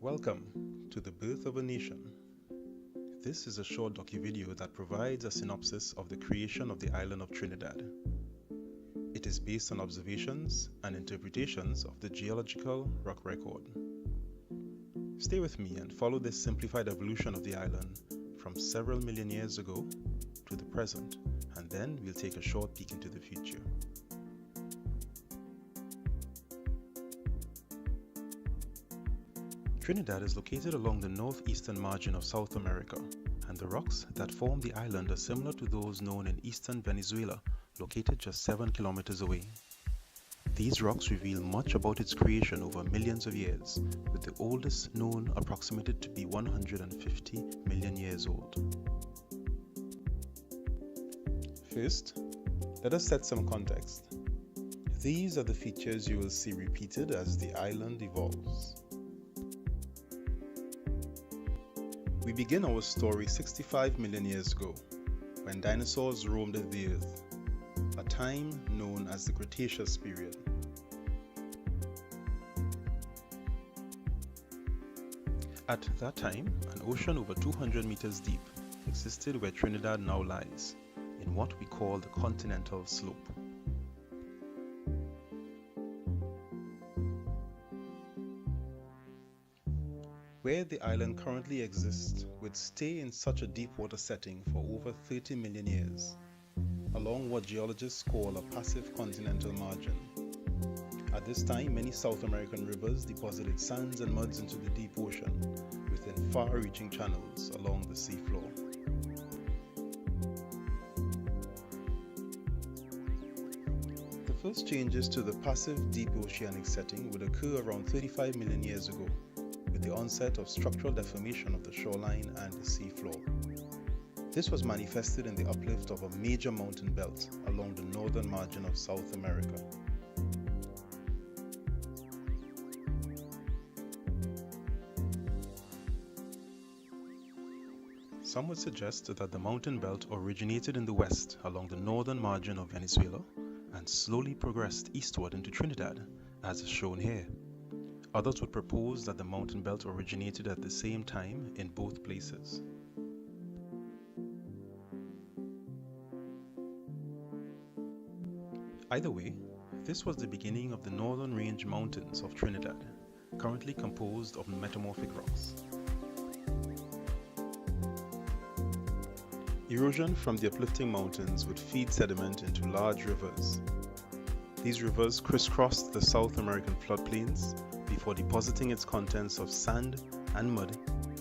Welcome to The Birth of a Nation. This is a short docu-video that provides a synopsis of the creation of the island of Trinidad. It is based on observations and interpretations of the geological rock record. Stay with me and follow this simplified evolution of the island from several million years ago to the present, and then we'll take a short peek into the future. Trinidad is located along the northeastern margin of South America, and the rocks that form the island are similar to those known in eastern Venezuela, located just 7 kilometers away. These rocks reveal much about its creation over millions of years, with the oldest known approximated to be 150 million years old. First, let us set some context. These are the features you will see repeated as the island evolves. We begin our story 65 million years ago, when dinosaurs roamed the earth, a time known as the Cretaceous period. At that time, an ocean over 200 meters deep existed where Trinidad now lies, in what we call the continental slope. Where the island currently exists would stay in such a deep water setting for over 30 million years, along what geologists call a passive continental margin. At this time, many South American rivers deposited sands and muds into the deep ocean within far-reaching channels along the seafloor. The first changes to the passive deep oceanic setting would occur around 35 million years ago, with the onset of structural deformation of the shoreline and the seafloor. This was manifested in the uplift of a major mountain belt along the northern margin of South America. Some would suggest that the mountain belt originated in the west along the northern margin of Venezuela and slowly progressed eastward into Trinidad, as is shown here. Others would propose that the mountain belt originated at the same time in both places. Either way, this was the beginning of the Northern Range Mountains of Trinidad, currently composed of metamorphic rocks. Erosion from the uplifting mountains would feed sediment into large rivers. These rivers crisscrossed the South American floodplains before depositing its contents of sand and mud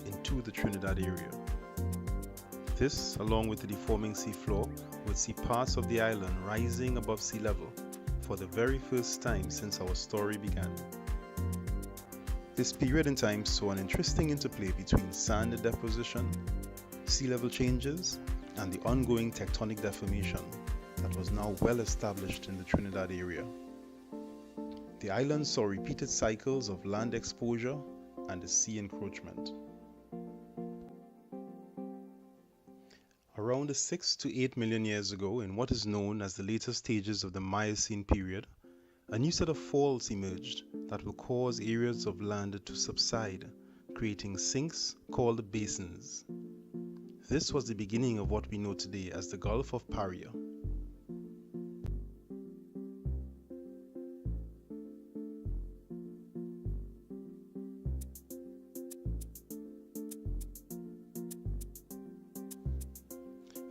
into the Trinidad area. This, along with the deforming seafloor, would see parts of the island rising above sea level for the very first time since our story began. This period in time saw an interesting interplay between sand deposition, sea level changes, and the ongoing tectonic deformation that was now well established in the Trinidad area. The island saw repeated cycles of land exposure and the sea encroachment. Around 6 to 8 million years ago, in what is known as the later stages of the Miocene period, a new set of faults emerged that will cause areas of land to subside, creating sinks called basins. This was the beginning of what we know today as the Gulf of Paria.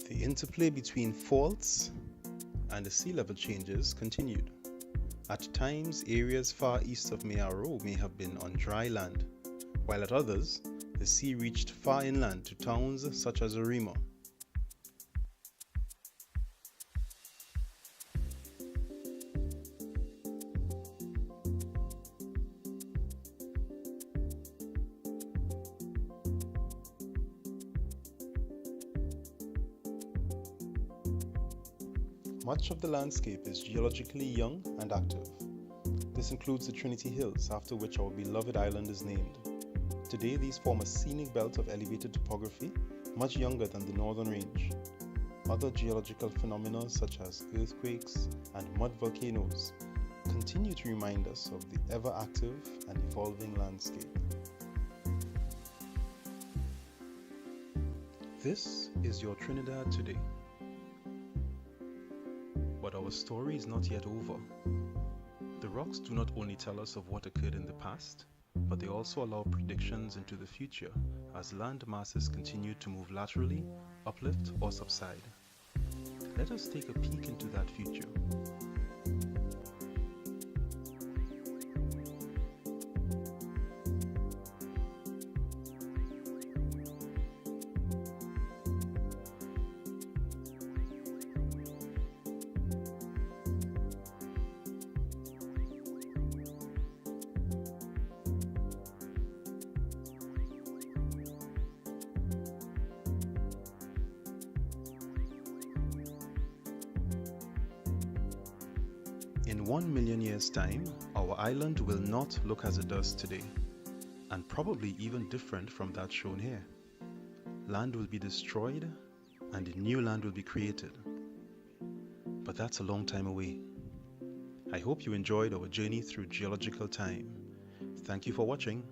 The interplay between faults and the sea level changes continued. At times, areas far east of Mayaro may have been on dry land, while at others, the sea reached far inland to towns such as Arima. Much of the landscape is geologically young and active. This includes the Trinity Hills, after which our beloved island is named. Today, these form a scenic belt of elevated topography, much younger than the Northern Range. Other geological phenomena such as earthquakes and mud volcanoes continue to remind us of the ever-active and evolving landscape. This is your Trinidad today. But our story is not yet over. The rocks do not only tell us of what occurred in the past, but they also allow predictions into the future as land masses continue to move laterally, uplift, or subside. Let us take a peek into that future. In 1 million years' time, our island will not look as it does today, and probably even different from that shown here. Land will be destroyed, and a new land will be created. But that's a long time away. I hope you enjoyed our journey through geological time. Thank you for watching.